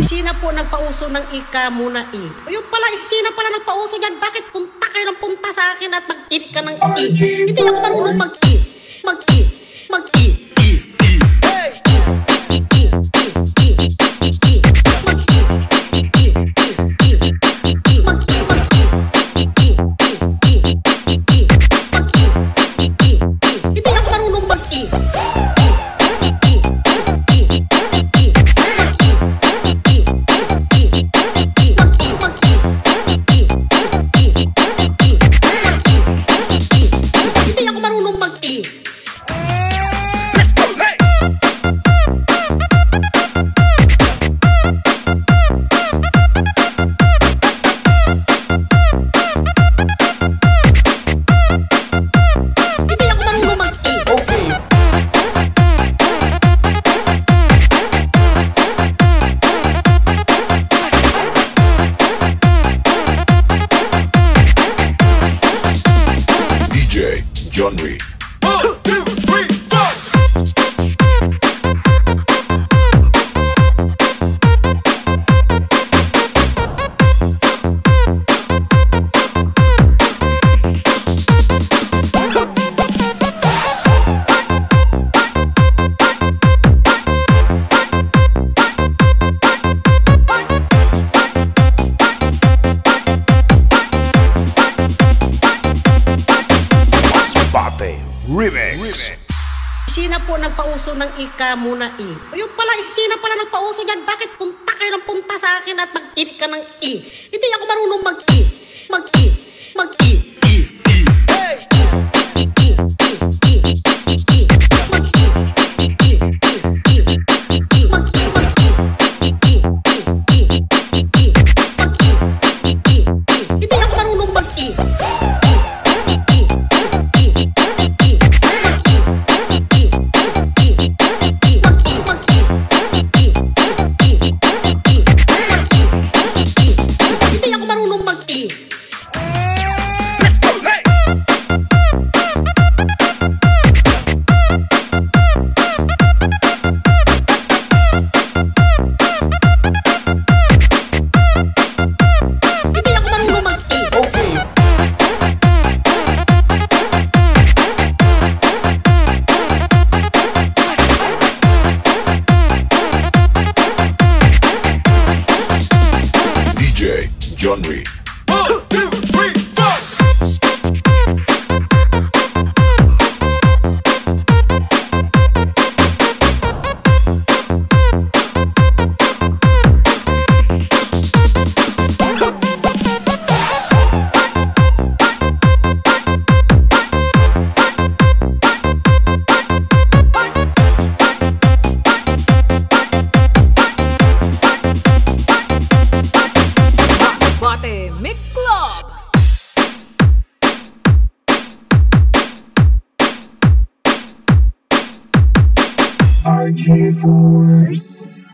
Sina po nagpauso ng ika muna eh. O yung pala, sina pala nagpauso dyan. Bakit punta kayo ng punta sa akin at mag-i ka ng i? Hindi ako marunong mag-i. Mag-i. Mag-i. John Reed. Remix. Sina po nagpauso ng ika muna eh. O yung pala, sina pala nagpauso dyan. Bakit punta kayo ng punta sa akin at mag-i ka ng i? Hindi ako marunong mag-i. Mag-i. Mag-i. John Reed. Mix Club. RJ Force.